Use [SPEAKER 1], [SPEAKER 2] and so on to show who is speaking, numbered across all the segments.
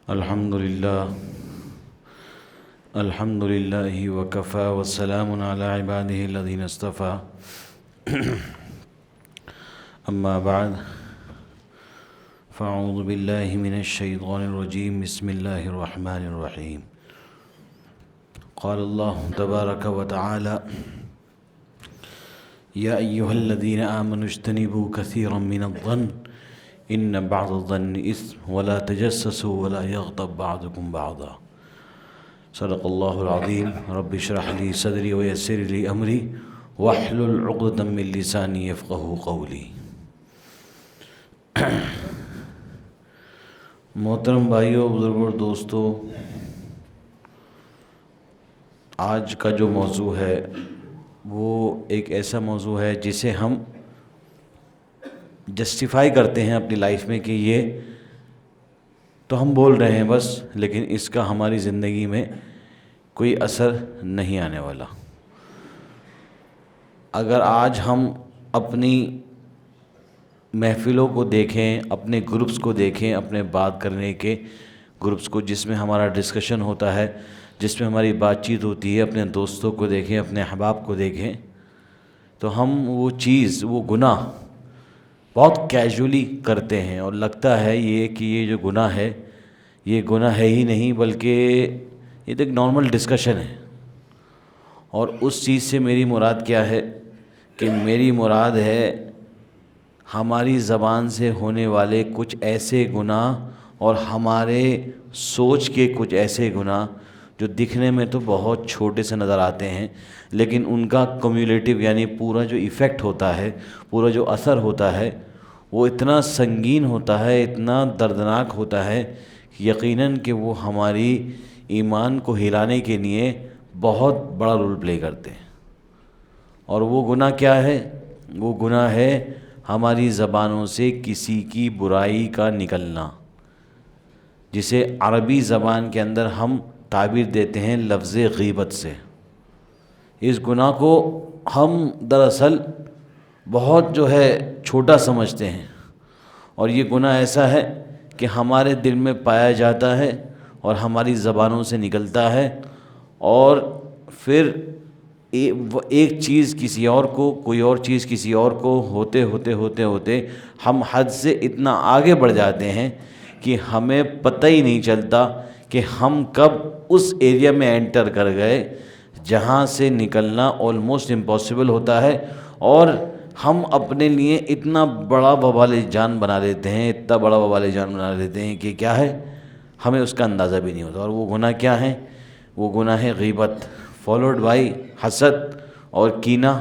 [SPEAKER 1] الحمد لله الحمد لله وكفى والسلام على عباده الذين اصطفى أما بعد فأعوذ بالله من الشيطان الرجيم بسم الله الرحمن الرحيم قال الله تبارك وتعالى يا أيها الذين آمنوا اجتنبوا كثيرا من الظن إن بعض الظن إثم ولا تجسسوا ولا يغتب بعضكم بعضا صدق الله العظيم رب اشرح لي صدري ويسر لي أمري واحلل عقدة من لساني يفقهوا قولي۔ محترم بھائیوں، بزرگوں، دوستوں، آج کا جو موضوع ہے وہ ایک ایسا موضوع ہے جسے ہم جسٹیفائی کرتے ہیں اپنی لائف میں کہ یہ تو ہم بول رہے ہیں بس، لیکن اس کا ہماری زندگی میں کوئی اثر نہیں آنے والا۔ اگر آج ہم اپنی محفلوں کو دیکھیں، اپنے گروپس کو دیکھیں، اپنے بات کرنے کے گروپس کو جس میں ہمارا ڈسکشن ہوتا ہے، جس میں ہماری بات چیت ہوتی ہے، اپنے دوستوں کو دیکھیں، اپنے احباب کو دیکھیں، تو ہم وہ چیز، وہ گناہ بہت کیجولی کرتے ہیں اور لگتا ہے یہ کہ یہ جو گناہ ہے یہ گناہ ہے ہی نہیں، بلکہ یہ تو ایک نارمل ڈسکشن ہے۔ اور اس چیز سے میری مراد کیا ہے کہ میری مراد ہے ہماری زبان سے ہونے والے کچھ ایسے گناہ اور ہمارے سوچ کے کچھ ایسے گناہ جو دکھنے میں تو بہت چھوٹے سے نظر آتے ہیں، لیکن ان کا کمیولیٹیو یعنی پورا جو ایفیکٹ ہوتا ہے، پورا جو اثر ہوتا ہے وہ اتنا سنگین ہوتا ہے، اتنا دردناک ہوتا ہے کہ یقیناً کہ وہ ہماری ایمان کو ہلانے کے لیے بہت بڑا رول پلے کرتے ہیں۔ اور وہ گناہ کیا ہے؟ وہ گناہ ہے ہماری زبانوں سے کسی کی برائی کا نکلنا، جسے عربی زبان کے اندر ہم تعبیر دیتے ہیں لفظ غیبت سے۔ اس گناہ کو ہم دراصل بہت چھوٹا سمجھتے ہیں، اور یہ گناہ ایسا ہے کہ ہمارے دل میں پایا جاتا ہے اور ہماری زبانوں سے نکلتا ہے، اور پھر ایک چیز کسی اور کو، کوئی اور چیز کسی اور کو ہوتے ہوتے ہم حد سے اتنا آگے بڑھ جاتے ہیں کہ ہمیں پتہ ہی نہیں چلتا کہ ہم کب اس ایریا میں انٹر کر گئے جہاں سے نکلنا آلموسٹ امپاسبل ہوتا ہے، اور ہم اپنے لیے اتنا بڑا وبال جان بنا لیتے ہیں، اتنا بڑا وبال جان بنا لیتے ہیں کہ کیا ہے ہمیں اس کا اندازہ بھی نہیں ہوتا۔ اور وہ گناہ کیا ہے؟ وہ گناہ ہے غیبت، فالوڈ بائی حسد اور کینہ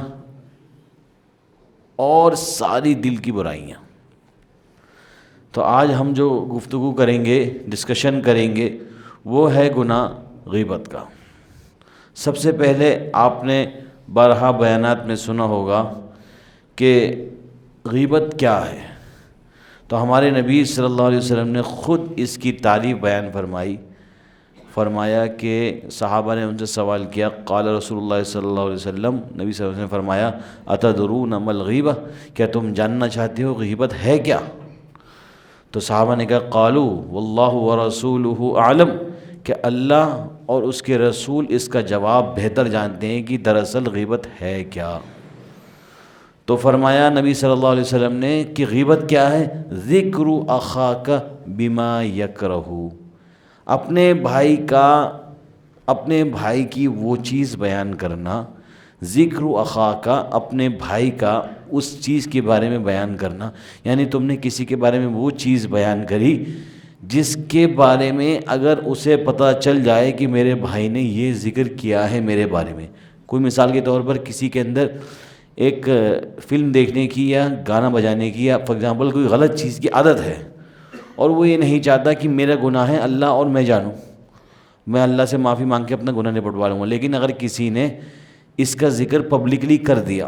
[SPEAKER 1] اور ساری دل کی برائیاں۔ تو آج ہم جو گفتگو کریں گے، ڈسکشن کریں گے، وہ ہے گناہ غیبت کا۔ سب سے پہلے آپ نے بارہا بیانات میں سنا ہوگا کہ غیبت کیا ہے، تو ہمارے نبی صلی اللہ علیہ وسلم نے خود اس کی تعریف بیان فرمایا کہ صحابہ نے ان سے سوال کیا، قال رسول اللہ صلی اللہ علیہ وسلم، نبی صلی اللہ علیہ وسلم نے فرمایا اتدرون ما الغیبہ، کیا تم جاننا چاہتے ہو غیبت ہے کیا؟ تو صحابہ نے کہا قالوا واللہ ورسولہ اعلم، کہ اللہ اور اس کے رسول اس کا جواب بہتر جانتے ہیں کہ دراصل غیبت ہے کیا۔ تو فرمایا نبی صلی اللہ علیہ وسلم نے کہ غیبت کیا ہے؟ ذکر اخاک بما یکرہ، اپنے بھائی کی وہ چیز بیان کرنا، ذکر اخاک، اپنے بھائی کا اس چیز کے بارے میں بیان کرنا، یعنی تم نے کسی کے بارے میں وہ چیز بیان کری جس کے بارے میں اگر اسے پتہ چل جائے کہ میرے بھائی نے یہ ذکر کیا ہے میرے بارے میں۔ کوئی مثال کے طور پر کسی کے اندر ایک فلم دیکھنے کی یا گانا بجانے کی یا فار ایگزامپل کوئی غلط چیز کی عادت ہے، اور وہ یہ نہیں چاہتا کہ میرا گناہ ہے اللہ اور میں جانوں، میں اللہ سے معافی مانگ کے اپنا گناہ نپٹوا لوں گا، لیکن اگر کسی نے اس کا ذکر پبلکلی کر دیا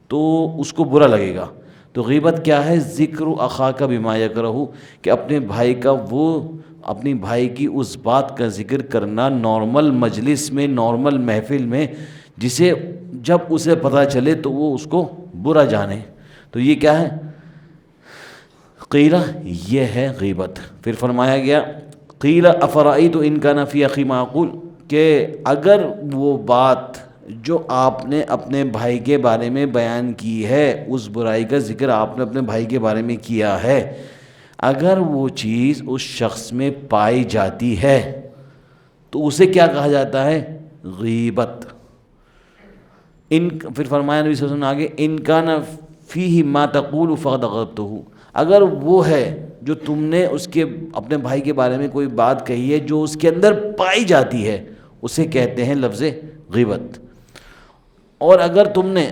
[SPEAKER 1] تو اس کو برا لگے گا۔ تو غیبت کیا ہے؟ ذکر اخاک بما یکرہ، کہ اپنی بھائی کی اس بات کا ذکر کرنا نارمل مجلس میں، نارمل محفل میں، جسے جب اسے پتہ چلے تو وہ اس کو برا جانے۔ تو یہ کیا ہے؟ قیلہ، یہ ہے غیبت۔ پھر فرمایا گیا قیل افرأیت ان کان فی اخی ما اقول، کہ اگر وہ بات جو آپ نے اپنے بھائی کے بارے میں بیان کی ہے، اس برائی کا ذکر آپ نے اپنے بھائی کے بارے میں کیا ہے، اگر وہ چیز اس شخص میں پائی جاتی ہے تو اسے کیا کہا جاتا ہے؟ غیبت۔ پھر فرمایا نبی صلی اللہ علیہ وسلم آگے، ان کان فیہ ما تقول فقد غضبتہ، اگر وہ ہے جو تم نے اس کے اپنے بھائی کے بارے میں کوئی بات کہی ہے جو اس کے اندر پائی جاتی ہے، اسے کہتے ہیں لفظ غیبت۔ اور اگر تم نے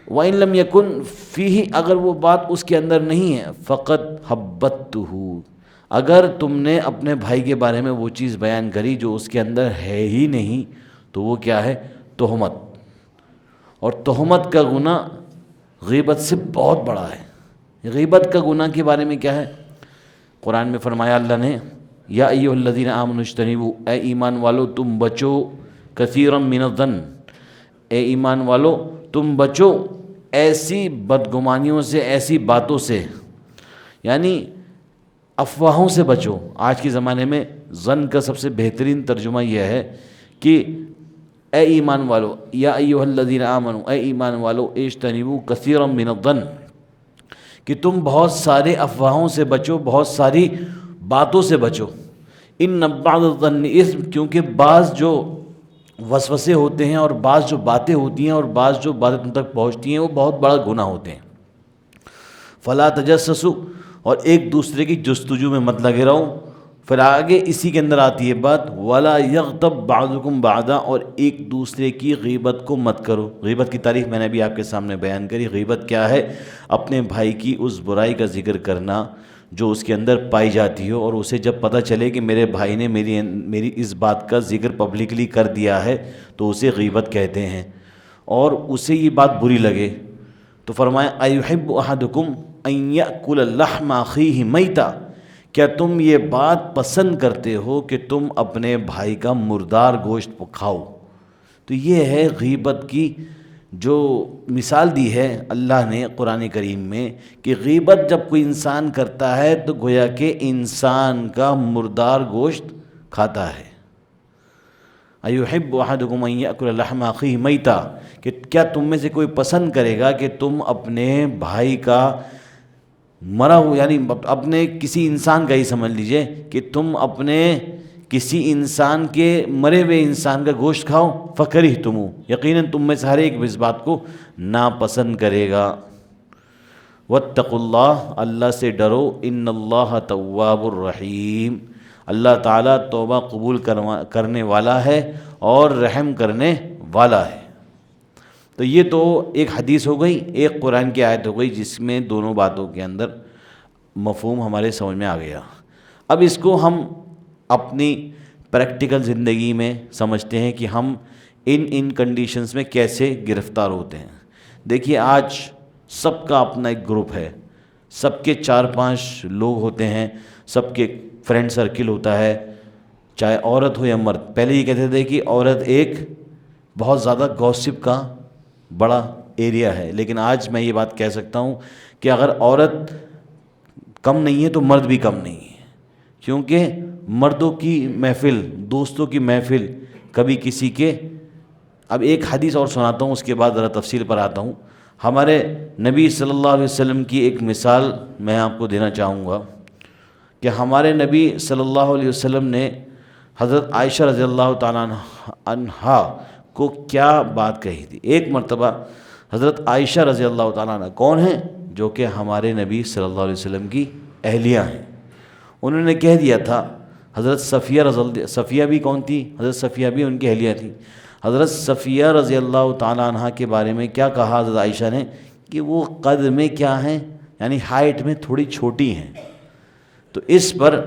[SPEAKER 1] وَإِن لَمْ يَكُنْ فِيهِ، اگر وہ بات اس کے اندر نہیں ہے، فقط حبتہ، اگر تم نے اپنے بھائی کے بارے میں وہ چیز بیان کری جو اس کے اندر ہے ہی نہیں، تو وہ کیا ہے؟ تہمت۔ اور تہمت کا گناہ غیبت سے بہت بڑا ہے۔ غیبت کا گناہ کے بارے میں کیا ہے؟ قرآن میں فرمایا اللہ نے، یا ایھا الذین آمنوا اجتنبوا، اے ایمان والو تم بچو، کثیرا من الظن، اے ایمان والو تم بچو ایسی بدگمانیوں سے، ایسی باتوں سے، یعنی افواہوں سے بچو۔ آج کے زمانے میں ظن کا سب سے بہترین ترجمہ یہ ہے کہ اے ایمان والو، یا ایھا الذین آمنوا، اے ایمان والو اجتنبوا کثیرا من الظن، کہ تم بہت سارے افواہوں سے بچو، بہت ساری باتوں سے بچو۔ ان بعض الظن اثم، کیونکہ بعض جو وسوسے ہوتے ہیں اور بعض جو باتیں ہوتی ہیں اور بعض جو باتیں تم تک پہنچتی ہیں وہ بہت بڑا گناہ ہوتے ہیں۔ فلا تجسسوا، اور ایک دوسرے کی جستجو میں مت لگے رہو۔ پھر آگے اسی کے اندر آتی ہے بات، ولا یغتب بعضکم بعضا، اور ایک دوسرے کی غیبت کو مت کرو۔ غیبت کی تعریف میں نے ابھی آپ کے سامنے بیان کری۔ غیبت کیا ہے؟ اپنے بھائی کی اس برائی کا ذکر کرنا جو اس کے اندر پائی جاتی ہو، اور اسے جب پتہ چلے کہ میرے بھائی نے میری اس بات کا ذکر پبلکلی کر دیا ہے تو اسے غیبت کہتے ہیں، اور اسے یہ بات بری لگے تو فرمایا ایحب احدکم ان یأکل لحم اخیہ میتا، کیا تم یہ بات پسند کرتے ہو کہ تم اپنے بھائی کا مردار گوشت کھاؤ؟ تو یہ ہے غیبت کی جو مثال دی ہے اللہ نے قرآن کریم میں، کہ غیبت جب کوئی انسان کرتا ہے تو گویا کہ انسان کا مردار گوشت کھاتا ہے۔ ایحب احدکم ان یأکل لحم اخیہ میتا، کہ کیا تم میں سے کوئی پسند کرے گا کہ تم اپنے بھائی کا مرا ہوا، یعنی اپنے کسی انسان کا ہی سمجھ لیجئے کہ تم اپنے کسی انسان کے مرے ہوئے انسان کا گوشت کھاؤ، فکرہتموہ، یقیناً تم میں سے ہر ایک اس بات کو ناپسند کرے گا۔ واتقوا اللہ، اللہ سے ڈرو، ان اللہ تواب الرحیم، اللہ تعالیٰ توبہ قبول کرنے والا ہے اور رحم کرنے والا ہے۔ تو یہ تو ایک حدیث ہو گئی، ایک قرآن کی آیت ہو گئی، جس میں دونوں باتوں کے اندر مفہوم ہمارے سمجھ میں آ گیا۔ اب اس کو ہم اپنی پریکٹیکل زندگی میں سمجھتے ہیں کہ ہم ان کنڈیشنز میں کیسے گرفتار ہوتے ہیں۔ دیکھیے آج سب کا اپنا ایک گروپ ہے، سب کے 4-5 لوگ ہوتے ہیں، سب کے فرینڈ سرکل ہوتا ہے، چاہے عورت ہو یا مرد۔ پہلے یہ کہتے تھے کہ عورت ایک بہت زیادہ گوسپ کا بڑا ایریا ہے، لیکن آج میں یہ بات کہہ سکتا ہوں کہ اگر عورت کم نہیں ہے تو مرد بھی کم نہیں ہے، کیونکہ مردوں کی محفل، دوستوں کی محفل، کبھی کسی کے، اب ایک حدیث اور سناتا ہوں اس کے بعد ذرا تفصیل پر آتا ہوں۔ ہمارے نبی صلی اللہ علیہ وسلم کی ایک مثال میں آپ کو دینا چاہوں گا کہ ہمارے نبی صلی اللہ علیہ وسلم نے حضرت عائشہ رضی اللہ تعالیٰ عنہا کو کیا بات کہی تھی۔ ایک مرتبہ حضرت عائشہ رضی اللہ تعالیٰ عنہ کون ہیں؟ جو کہ ہمارے نبی صلی اللہ علیہ وسلم کی اہلیہ ہیں۔ انہوں نے کہہ دیا تھا، حضرت صفیہ بھی کون تھی؟ حضرت صفیہ بھی ان کی اہلیہ تھی۔ حضرت صفیہ رضی اللہ تعالیٰ عنہ کے بارے میں کیا کہا حضرت عائشہ نے؟ کہ وہ قد میں کیا ہیں؟ یعنی ہائٹ میں تھوڑی چھوٹی ہیں۔ تو اس پر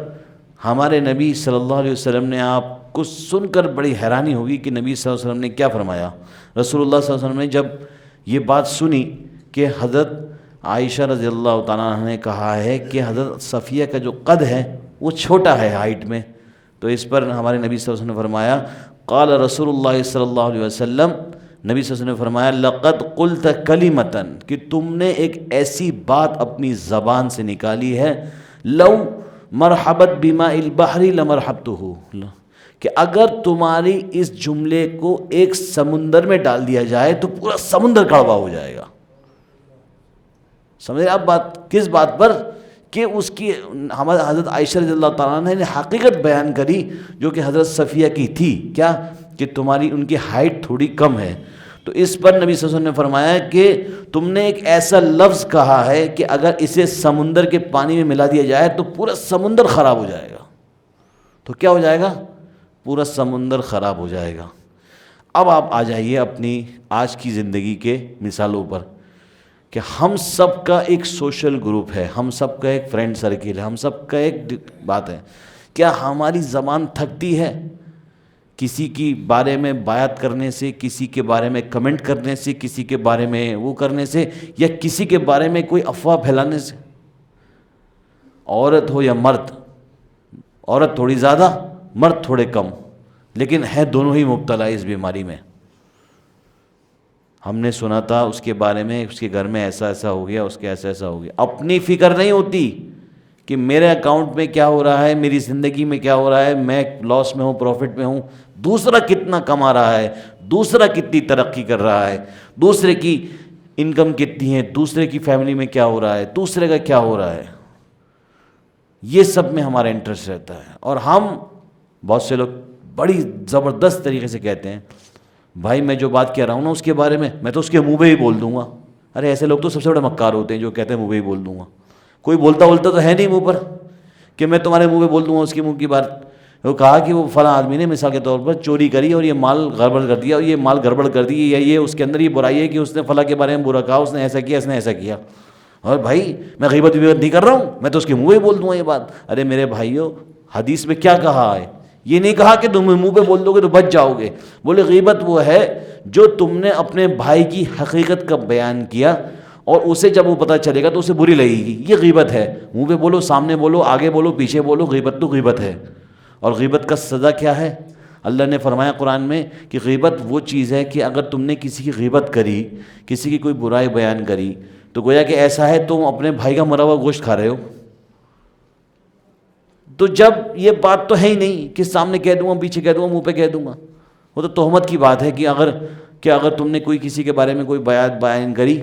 [SPEAKER 1] ہمارے نبی صلی اللہ علیہ وسلم نے، آپ کو سن کر بڑی حیرانی ہوگی کہ نبی صلی اللہ علیہ وسلم نے کیا فرمایا۔ رسول اللہ صلی اللہ علیہ وسلم نے جب یہ بات سنی کہ حضرت عائشہ رضی اللہ تعالیٰ عنہ نے کہا ہے کہ حضرت صفیہ کا جو قد ہے وہ چھوٹا ہے ہائٹ میں، تو اس پر ہمارے نبی صلی اللہ علیہ وسلم نے فرمایا، قال رسول اللہ صلی اللہ علیہ وسلم، نبی صلی اللہ علیہ وسلم نے فرمایا، لقد قلت کلمۃ، کہ تم نے ایک ایسی بات اپنی زبان سے نکالی ہے، لو مرحبت بما البحر لمرحبتہ، کہ اگر تمہاری اس جملے کو ایک سمندر میں ڈال دیا جائے تو پورا سمندر کڑوا ہو جائے گا۔ سمجھ رہے آپ بات؟ کس بات پر؟ کہ اس کی ہمارے حضرت عائشہ رضی اللہ تعالیٰ عنہ نے حقیقت بیان کری جو کہ حضرت صفیہ کی تھی، کیا کہ تمہاری ان کی ہائٹ تھوڑی کم ہے، تو اس پر نبی صلی اللہ علیہ وسلم نے فرمایا کہ تم نے ایک ایسا لفظ کہا ہے کہ اگر اسے سمندر کے پانی میں ملا دیا جائے تو پورا سمندر خراب ہو جائے گا۔ تو کیا ہو جائے گا؟ پورا سمندر خراب ہو جائے گا۔ اب آپ آ جائیے اپنی آج کی زندگی کے مثالوں پر، کہ ہم سب کا ایک سوشل گروپ ہے، ہم سب کا ایک فرینڈ سرکل ہے، ہم سب کا ایک بات ہے۔ کیا ہماری زبان تھکتی ہے کسی کی بارے میں بیات کرنے سے، کسی کے بارے میں کمنٹ کرنے سے، کسی کے بارے میں وہ کرنے سے، یا کسی کے بارے میں کوئی افواہ پھیلانے سے؟ عورت ہو یا مرد، عورت تھوڑی زیادہ، مرد تھوڑے کم، لیکن ہے دونوں ہی مبتلا اس بیماری میں۔ ہم نے سنا تھا اس کے بارے میں، اس کے گھر میں ایسا ایسا ہو گیا، اس کے ایسا ایسا ہو گیا۔ اپنی فکر نہیں ہوتی کہ میرے اکاؤنٹ میں کیا ہو رہا ہے، میری زندگی میں کیا ہو رہا ہے، میں لاس میں ہوں، پروفٹ میں ہوں، دوسرا کتنا کما رہا ہے، دوسرا کتنی ترقی کر رہا ہے، دوسرے کی انکم کتنی ہے، دوسرے کی فیملی میں کیا ہو رہا ہے، دوسرے کا کیا ہو رہا ہے، یہ سب میں ہمارا انٹرسٹ رہتا ہے۔ اور ہم بہت سے لوگ بڑی زبردست طریقے سے کہتے ہیں بھائی میں جو بات کہہ رہا ہوں نا اس کے بارے میں تو اس کے منہ پہ ہی بول دوں گا۔ ارے ایسے لوگ تو سب سے بڑے مکار ہوتے ہیں جو کہتے ہیں منہ پہ ہی بول دوں گا۔ کوئی بولتا تو ہے نہیں منہ پر کہ میں تمہارے منہ پہ بول دوں گا اس کے منہ کی بات۔ وہ کہا کہ وہ فلاں آدمی نے مثال کے طور پر چوری کری اور یہ مال گڑبڑ کر دیا، اور یہ مال گڑبڑ کر دی، یا یہ اس کے اندر یہ برائی ہے کہ اس نے فلاں کے بارے میں برا کہا، اس نے ایسا کیا، اس نے ایسا کیا۔ اور بھائی میں غیبت نہیں کر رہا ہوں، میں تو اس کے منہ پہ بول دوں گا یہ بات۔ ارے میرے بھائیو، حدیث میں کیا کہا ہے؟ یہ نہیں کہا کہ تم منہ پہ بول دو گے تو بچ جاؤ گے۔ بولے غیبت وہ ہے جو تم نے اپنے بھائی کی حقیقت کا بیان کیا اور اسے جب وہ پتہ چلے گا تو اسے بری لگے گی، یہ غیبت ہے۔ منہ پہ بولو، سامنے بولو، آگے بولو، پیچھے بولو، غیبت تو غیبت ہے۔ اور غیبت کا سزا کیا ہے؟ اللہ نے فرمایا قرآن میں کہ غیبت وہ چیز ہے کہ اگر تم نے کسی کی غیبت کری، کسی کی کوئی برائی بیان کری، تو گویا کہ ایسا ہے تم اپنے بھائی کا مرا ہوا گوشت کھا رہے ہو۔ تو جب یہ بات تو ہے ہی نہیں کہ سامنے کہہ دوں گا، پیچھے کہہ دوں گا، منہ پہ کہہ دوں گا، وہ تو تہمت کی بات ہے کہ اگر تم نے کوئی کسی کے بارے میں کوئی بیات بیان کری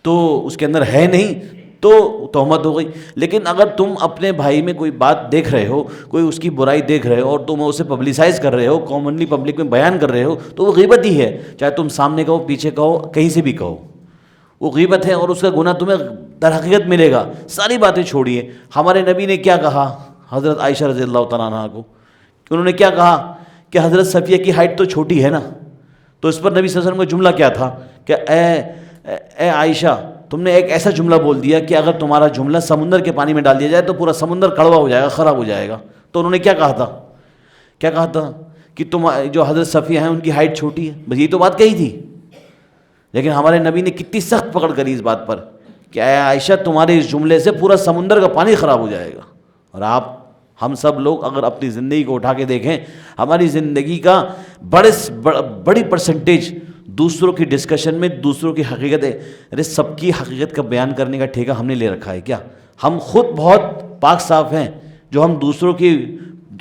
[SPEAKER 1] تو اس کے اندر ہے نہیں تو تہمت ہو گئی۔ لیکن اگر تم اپنے بھائی میں کوئی بات دیکھ رہے ہو، کوئی اس کی برائی دیکھ رہے ہو اور تم اسے پبلسائز کر رہے ہو، کامنلی پبلک میں بیان کر رہے ہو، تو وہ غیبت ہی ہے، چاہے تم سامنے کہو، پیچھے کہو، کہیں سے بھی کہو، وہ غیبت ہے اور اس کا گناہ تمہیں در حقیقت ملے گا۔ ساری باتیں چھوڑیے، ہمارے نبی نے کیا کہا حضرت عائشہ رضی اللہ تعالیٰ عنہ کو؟ انہوں نے کیا کہا کہ حضرت صفیہ کی ہائٹ تو چھوٹی ہے نا، تو اس پر نبی صلی اللہ علیہ وسلم کا جملہ کیا تھا کہ اے عائشہ، تم نے ایک ایسا جملہ بول دیا کہ اگر تمہارا جملہ سمندر کے پانی میں ڈال دیا جائے تو پورا سمندر کڑوا ہو جائے گا، خراب ہو جائے گا۔ تو انہوں نے کیا کہا تھا کہ تم جو حضرت صفیہ ہیں ان کی ہائٹ چھوٹی ہے، بس یہی تو بات کہی تھی۔ لیکن ہمارے نبی نے کتنی سخت پکڑ کری اس بات پر کہ اے عائشہ، تمہارے اس جملے سے پورا سمندر کا پانی خراب ہو جائے گا۔ اور ہم سب لوگ اگر اپنی زندگی کو اٹھا کے دیکھیں، ہماری زندگی کا بڑی پرسنٹیج دوسروں کی ڈسکشن میں دوسروں کی حقیقت ہے۔ ارے سب کی حقیقت کا بیان کرنے کا ٹھیکہ ہم نے لے رکھا ہے کیا؟ ہم خود بہت پاک صاف ہیں جو ہم دوسروں کی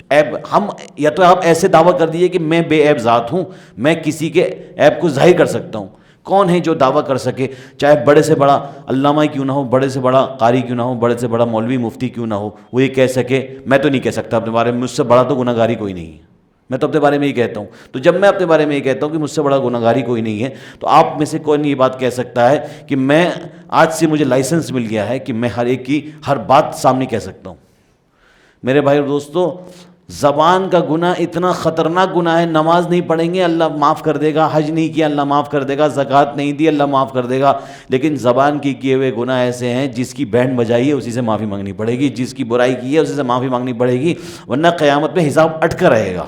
[SPEAKER 1] عیب، ہم یا تو آپ ایسے دعویٰ کر دیجئے کہ میں بے عیب ذات ہوں، میں کسی کے عیب کو ظاہر کر سکتا ہوں۔ کون ہے جو دعویٰ کر سکے، چاہے بڑے سے بڑا علامہ کیوں نہ ہو، بڑے سے بڑا قاری کیوں نہ ہو، بڑے سے بڑا مولوی مفتی کیوں نہ ہو، وہ یہ کہہ سکے میں تو نہیں کہہ سکتا اپنے بارے میں، مجھ سے بڑا تو گناہ گاری کوئی نہیں ہے، میں تو اپنے بارے میں یہ کہتا ہوں۔ تو جب میں اپنے بارے میں یہ کہتا ہوں کہ مجھ سے بڑا گناہ گاری کوئی نہیں ہے، تو آپ میں سے کوئی نہیں یہ بات کہہ سکتا ہے کہ میں آج سے مجھے لائسنس مل گیا ہے کہ میں ہر ایک کی ہر بات سامنے کہہ سکتا ہوں۔ میرے بھائی اور دوستو، زبان کا گناہ اتنا خطرناک گناہ ہے، نماز نہیں پڑھیں گے اللہ معاف کر دے گا، حج نہیں کیا اللہ معاف کر دے گا، زکوٰۃ نہیں دی اللہ معاف کر دے گا، لیکن زبان کی کیے ہوئے گناہ ایسے ہیں جس کی بینڈ بجائی ہے اسی سے معافی مانگنی پڑے گی، جس کی برائی کی ہے اسی سے معافی مانگنی پڑے گی، ورنہ قیامت میں حساب اٹکا رہے گا۔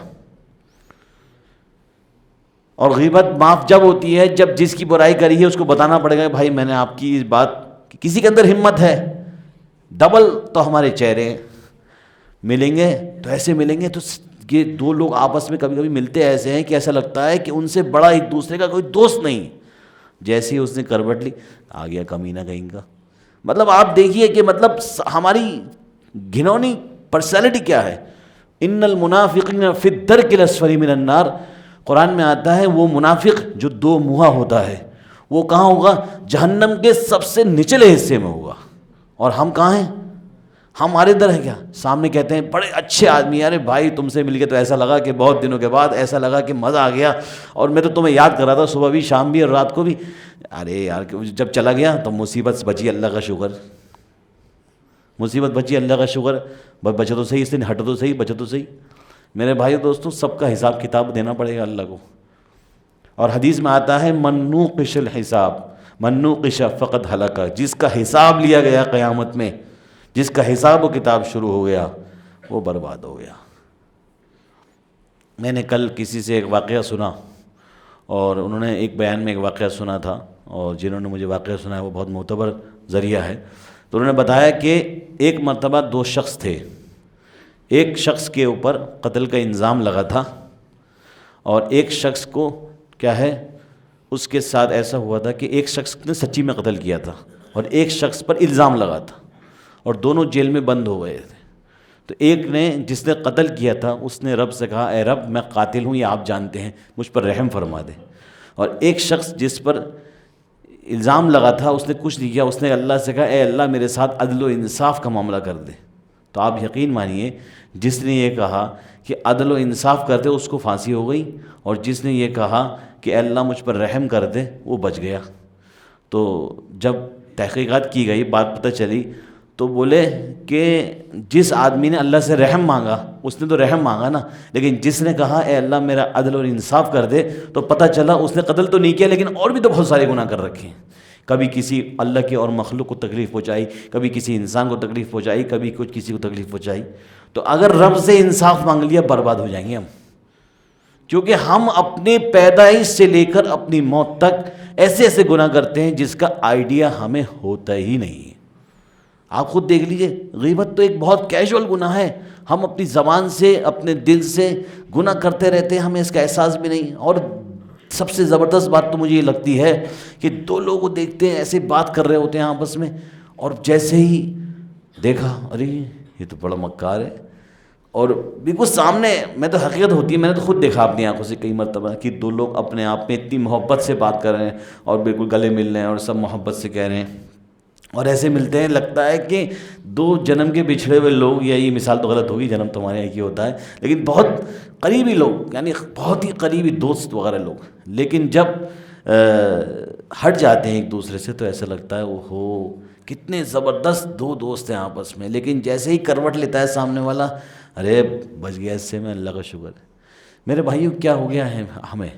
[SPEAKER 1] اور غیبت معاف جب ہوتی ہے جب جس کی برائی کری ہے اس کو بتانا پڑے گا بھائی میں نے آپ کی اس بات، کسی کے اندر ہمت ہے۔ ڈبل تو ہمارے چہرے ملیں گے تو ایسے ملیں گے، تو یہ دو لوگ آپس میں کبھی کبھی ملتے ایسے ہیں کہ ایسا لگتا ہے کہ ان سے بڑا ایک دوسرے کا کوئی دوست نہیں۔ جیسے ہی اس نے کروٹ لی، آ گیا کمینہ کہیں کا۔ مطلب آپ دیکھیے کہ مطلب ہماری گھنونی پرسنالٹی کیا ہے. ان المنافقین فی الدرک الاسفل من النار، قرآن میں آتا ہے وہ منافق جو دو منہا ہوتا ہے وہ کہاں ہوگا؟ جہنم کے سب سے نچلے حصے میں ہوگا. اور ہم کہاں ہیں؟ ہمارے ادھر ہے کیا؟ سامنے کہتے ہیں بڑے اچھے آدمی، ارے بھائی تم سے مل کے تو ایسا لگا کہ بہت دنوں کے بعد ایسا لگا کہ مزہ آ گیا، اور میں تو تمہیں یاد کر رہا تھا صبح بھی شام بھی اور رات کو بھی. ارے یار جب چلا گیا تو مصیبت بچی، اللہ کا شکر، مصیبت بچی، اللہ کا شکر. بچا تو صحیح، اس دن ہٹ تو صحیح، بچا تو صحیح. میرے بھائی دوستوں سب کا حساب کتاب دینا پڑے گا اللہ کو. اور حدیث میں آتا ہے من نوقش الحساب من نوقش فقد ہلاک، جس کا حساب لیا گیا قیامت میں، جس کا حساب و کتاب شروع ہو گیا وہ برباد ہو گیا. میں نے کل کسی سے ایک واقعہ سنا، اور انہوں نے ایک بیان میں ایک واقعہ سنا تھا، اور جنہوں نے مجھے واقعہ سنا ہے وہ بہت معتبر ذریعہ ہے. تو انہوں نے بتایا کہ ایک مرتبہ دو شخص تھے، ایک شخص کے اوپر قتل کا الزام لگا تھا، اور ایک شخص کو کیا ہے اس کے ساتھ ایسا ہوا تھا کہ ایک شخص نے سچی میں قتل کیا تھا اور ایک شخص پر الزام لگا تھا، اور دونوں جیل میں بند ہو گئے تھے. تو ایک نے جس نے قتل کیا تھا اس نے رب سے کہا اے رب میں قاتل ہوں، یہ آپ جانتے ہیں، مجھ پر رحم فرما دے. اور ایک شخص جس پر الزام لگا تھا اس نے کچھ نہیں کیا، اس نے اللہ سے کہا اے اللہ میرے ساتھ عدل و انصاف کا معاملہ کر دے. تو آپ یقین مانیے جس نے یہ کہا کہ عدل و انصاف کر دے اس کو پھانسی ہو گئی، اور جس نے یہ کہا کہ اے اللہ مجھ پر رحم کر دے وہ بچ گیا. تو جب تحقیقات کی گئی بات پتہ چلی تو بولے کہ جس آدمی نے اللہ سے رحم مانگا اس نے تو رحم مانگا نا، لیکن جس نے کہا اے اللہ میرا عدل اور انصاف کر دے تو پتہ چلا اس نے قتل تو نہیں کیا لیکن اور بھی تو بہت سارے گناہ کر رکھے ہیں. کبھی کسی اللہ کے اور مخلوق کو تکلیف پہنچائی، کبھی کسی انسان کو تکلیف پہنچائی، کبھی کچھ کسی کو تکلیف پہنچائی. تو اگر رب سے انصاف مانگ لیا برباد ہو جائیں گے ہم، کیونکہ ہم اپنے پیدائش سے لے کر اپنی موت تک ایسے ایسے گناہ کرتے ہیں جس کا آئیڈیا ہمیں ہوتا ہی نہیں ہے. آپ خود دیکھ لیجئے، غیبت تو ایک بہت کیجول گناہ ہے، ہم اپنی زبان سے اپنے دل سے گناہ کرتے رہتے ہیں، ہمیں اس کا احساس بھی نہیں. اور سب سے زبردست بات تو مجھے یہ لگتی ہے کہ دو لوگ کو دیکھتے ہیں ایسے بات کر رہے ہوتے ہیں آپس میں، اور جیسے ہی دیکھا ارے یہ تو بڑا مکار ہے، اور بالکل سامنے، میں تو حقیقت ہوتی ہے میں نے تو خود دیکھا اپنی آنکھوں سے کئی مرتبہ کہ دو لوگ اپنے آپ میں اتنی محبت سے بات کر رہے ہیں اور بالکل گلے مل رہے ہیں اور سب محبت سے کہہ رہے ہیں، اور ایسے ملتے ہیں لگتا ہے کہ دو جنم کے بچھڑے ہوئے لوگ، یا یہ مثال تو غلط ہوگی، جنم تمہارے ایک ہی ہوتا ہے، لیکن بہت قریبی لوگ، یعنی بہت ہی قریبی دوست وغیرہ لوگ. لیکن جب ہٹ جاتے ہیں ایک دوسرے سے تو ایسا لگتا ہے اوہو کتنے زبردست دو دوست ہیں آپس میں، لیکن جیسے ہی کروٹ لیتا ہے سامنے والا ارے بچ گیا اس سے، میں اللہ کا شکر ہے. میرے بھائیو کیا ہو گیا ہے ہمیں؟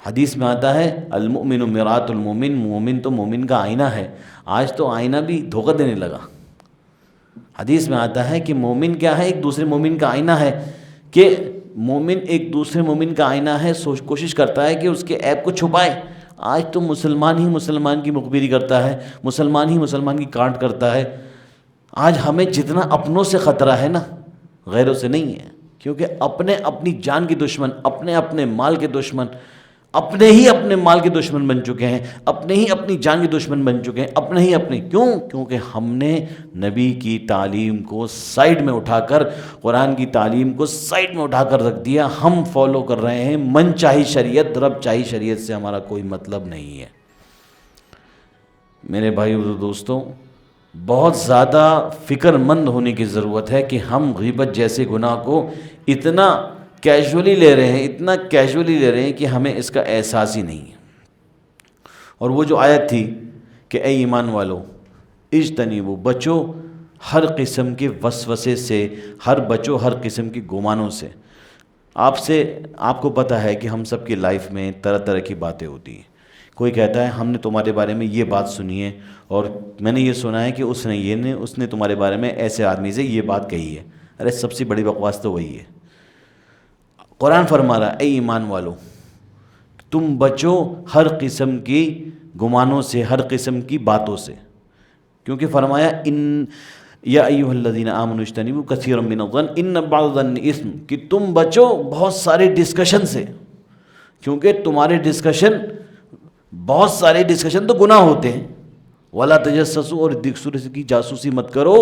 [SPEAKER 1] حدیث میں آتا ہے المؤمن مرآۃ المؤمن، مومن تو مومن کا آئینہ ہے. آج تو آئینہ بھی دھوکہ دینے لگا. حدیث میں آتا ہے کہ مومن کیا ہے؟ ایک دوسرے مومن کا آئینہ ہے، کہ مومن ایک دوسرے مومن کا آئینہ ہے، کوشش کرتا ہے کہ اس کے عیب کو چھپائے. آج تو مسلمان ہی مسلمان کی مخبری کرتا ہے، مسلمان ہی مسلمان کی کانٹ کرتا ہے. آج ہمیں جتنا اپنوں سے خطرہ ہے نا غیروں سے نہیں ہے، کیونکہ اپنے اپنی جان کے دشمن، اپنے اپنے مال کے دشمن، اپنے ہی اپنے مال کے دشمن بن چکے ہیں، اپنے ہی اپنی جان کے دشمن بن چکے ہیں، اپنے ہی اپنے. کیوں؟ کیونکہ ہم نے نبی کی تعلیم کو سائیڈ میں اٹھا کر، قرآن کی تعلیم کو سائیڈ میں اٹھا کر رکھ دیا. ہم فالو کر رہے ہیں من چاہی شریعت، رب چاہی شریعت سے ہمارا کوئی مطلب نہیں ہے. میرے بھائیو اور دوستوں، بہت زیادہ فکر مند ہونے کی ضرورت ہے کہ ہم غیبت جیسے گناہ کو اتنا کیجولی لے رہے ہیں، اتنا کیجولی لے رہے ہیں کہ ہمیں اس کا احساس ہی نہیں ہے. اور وہ جو آیت تھی کہ اے ایمان والو اجتنبوا، بچو ہر قسم کے وسوسے سے، بچو ہر قسم کے گمانوں سے. آپ کو پتہ ہے کہ ہم سب کی لائف میں طرح طرح کی باتیں ہوتی ہیں. کوئی کہتا ہے ہم نے تمہارے بارے میں یہ بات سنی ہے، اور میں نے یہ سنا ہے کہ اس نے تمہارے بارے میں ایسے آدمی سے یہ بات کہی ہے. ارے سب سے بڑی بکواس تو وہی ہے. قرآن فرما رہا اے ایمان والو تم بچو ہر قسم کی گمانوں سے، ہر قسم کی باتوں سے، کیونکہ فرمایا ان یا ایھا الذین آمنوا اجتنبوا کثیرا من الظن ان بعض الظن اثم، کہ تم بچو بہت سارے ڈسکشن سے، کیونکہ تمہارے ڈسکشن، بہت سارے ڈسکشن تو گناہ ہوتے ہیں. ولا تجسسوا، اور ایک دوسرے کی جاسوسی مت کرو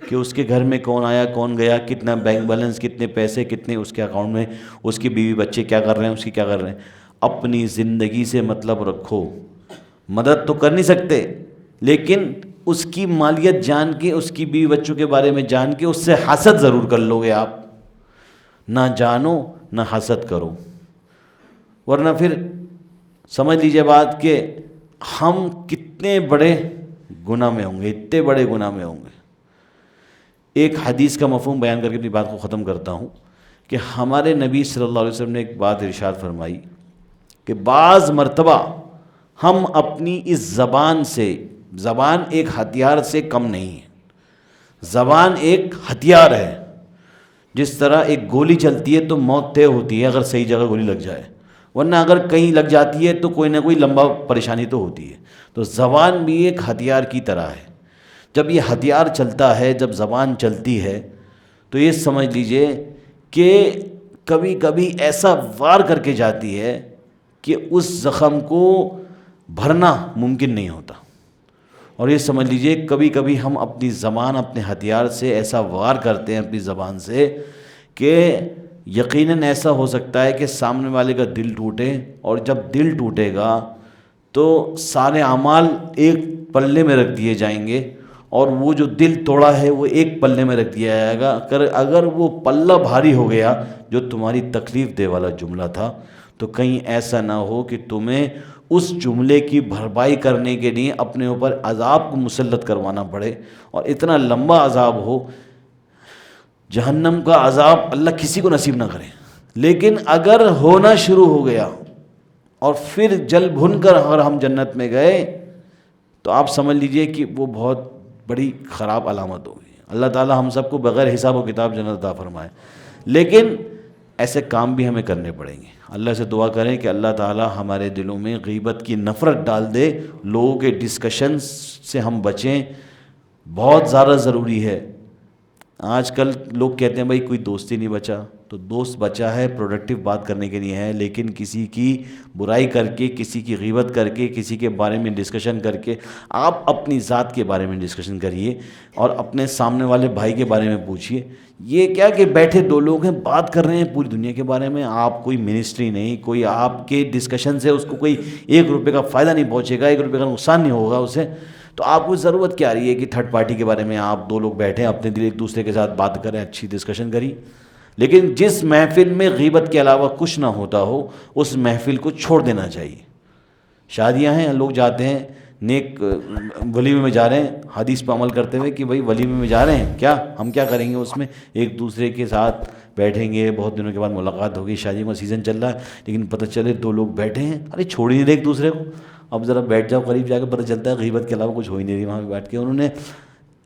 [SPEAKER 1] کہ اس کے گھر میں کون آیا کون گیا، کتنا بینک بیلنس، کتنے پیسے، کتنے اس کے اکاؤنٹ میں، اس کی بیوی بچے کیا کر رہے ہیں، اس کی کیا کر رہے ہیں۔ اپنی زندگی سے مطلب رکھو، مدد تو کر نہیں سکتے لیکن اس کی مالیت جان کے، اس کی بیوی بچوں کے بارے میں جان کے اس سے حسد ضرور کر لو گے آپ، نہ جانو نہ حسد کرو، ورنہ پھر سمجھ لیجئے بات کہ ہم کتنے بڑے گناہ میں ہوں گے، اتنے بڑے گناہ میں ہوں گے۔ ایک حدیث کا مفہوم بیان کر کے اپنی بات کو ختم کرتا ہوں کہ ہمارے نبی صلی اللہ علیہ وسلم نے ایک بات ارشاد فرمائی کہ بعض مرتبہ ہم اپنی اس زبان سے، زبان ایک ہتھیار سے کم نہیں ہے، زبان ایک ہتھیار ہے، جس طرح ایک گولی چلتی ہے تو موت طے ہوتی ہے اگر صحیح جگہ گولی لگ جائے، ورنہ اگر کہیں لگ جاتی ہے تو کوئی نہ کوئی لمبا پریشانی تو ہوتی ہے۔ تو زبان بھی ایک ہتھیار کی طرح ہے۔ جب یہ ہتھیار چلتا ہے، جب زبان چلتی ہے تو یہ سمجھ لیجئے کہ کبھی کبھی ایسا وار کر کے جاتی ہے کہ اس زخم کو بھرنا ممکن نہیں ہوتا، اور یہ سمجھ لیجئے کبھی کبھی ہم اپنی زبان، اپنے ہتھیار سے ایسا وار کرتے ہیں اپنی زبان سے کہ یقیناً ایسا ہو سکتا ہے کہ سامنے والے کا دل ٹوٹے، اور جب دل ٹوٹے گا تو سارے اعمال ایک پلے میں رکھ دیے جائیں گے، اور وہ جو دل توڑا ہے وہ ایک پلے میں رکھ دیا جائے گا۔ اگر وہ پلہ بھاری ہو گیا جو تمہاری تکلیف دے والا جملہ تھا، تو کہیں ایسا نہ ہو کہ تمہیں اس جملے کی بھرپائی کرنے کے لیے اپنے اوپر عذاب کو مسلط کروانا پڑے، اور اتنا لمبا عذاب ہو۔ جہنم کا عذاب اللہ کسی کو نصیب نہ کرے، لیکن اگر ہونا شروع ہو گیا اور پھر جل بھن کر اگر ہم جنت میں گئے تو آپ سمجھ لیجئے کہ وہ بہت بڑی خراب علامت ہوگی۔ اللہ تعالی ہم سب کو بغیر حساب و کتاب جنت عطا فرمائے، لیکن ایسے کام بھی ہمیں کرنے پڑیں گے۔ اللہ سے دعا کریں کہ اللہ تعالی ہمارے دلوں میں غیبت کی نفرت ڈال دے، لوگوں کے ڈسکشنز سے ہم بچیں، بہت زیادہ ضروری ہے۔ آج کل لوگ کہتے ہیں بھائی کوئی دوست ہی نہیں بچا، تو دوست بچا ہے پروڈکٹیو بات کرنے کے لیے ہے، لیکن کسی کی برائی کر کے، کسی کی غیبت کر کے، کسی کے بارے میں ڈسکشن کر کے، آپ اپنی ذات کے بارے میں ڈسکشن کریے اور اپنے سامنے والے بھائی کے بارے میں پوچھیے۔ یہ کیا کہ بیٹھے دو لوگ ہیں بات کر رہے ہیں پوری دنیا کے بارے میں، آپ کوئی منسٹری نہیں، کوئی آپ کے ڈسکشن سے اس کو کوئی 1 روپے کا فائدہ نہیں پہنچے گا، 1 روپے کا نقصان نہیں ہوگا اسے، تو آپ کو ضرورت کیا رہی ہے کہ تھرڈ پارٹی کے بارے میں آپ 2 لوگ بیٹھیں، اپنے دل ایک دوسرے کے ساتھ بات کریں، اچھی ڈسکشن کری۔ لیکن جس محفل میں غیبت کے علاوہ کچھ نہ ہوتا ہو اس محفل کو چھوڑ دینا چاہیے۔ شادیاں ہیں، لوگ جاتے ہیں نیک ولیمے میں جا رہے ہیں حدیث پہ عمل کرتے ہوئے کہ بھائی ولیمے میں جا رہے ہیں، کیا ہم کیا کریں گے اس میں، ایک دوسرے کے ساتھ بیٹھیں گے، بہت دنوں کے بعد ملاقات ہوگی، شادیوں کا سیزن چل رہا ہے، لیکن پتہ چلے 2 لوگ بیٹھے ہیں، ارے چھوڑ ہی نہیں رہے ایک دوسرے کو۔ اب ذرا بیٹھ جاؤ قریب جا کے، پتہ چلتا ہے غیبت کے علاوہ کچھ ہو ہی نہیں رہی وہاں پہ بیٹھ کے۔ انہوں نے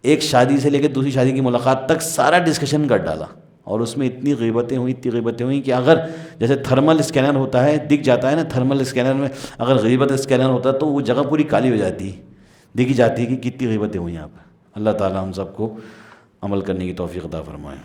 [SPEAKER 1] ایک شادی سے لے کے دوسری شادی کی ملاقات تک سارا ڈسکشن کر ڈالا، اور اس میں اتنی غیبتیں ہوئیں کہ اگر جیسے تھرمل اسکینر ہوتا ہے دکھ جاتا ہے نا، تھرمل اسکینر میں اگر غیبت اسکینر ہوتا ہے تو وہ جگہ پوری کالی ہو جاتی ہے، دیکھی جاتی ہے کہ کتنی غیبتیں ہوئی یہاں پہ۔ اللہ تعالی ہم سب کو عمل کرنے کی توفیق عطا فرمائے۔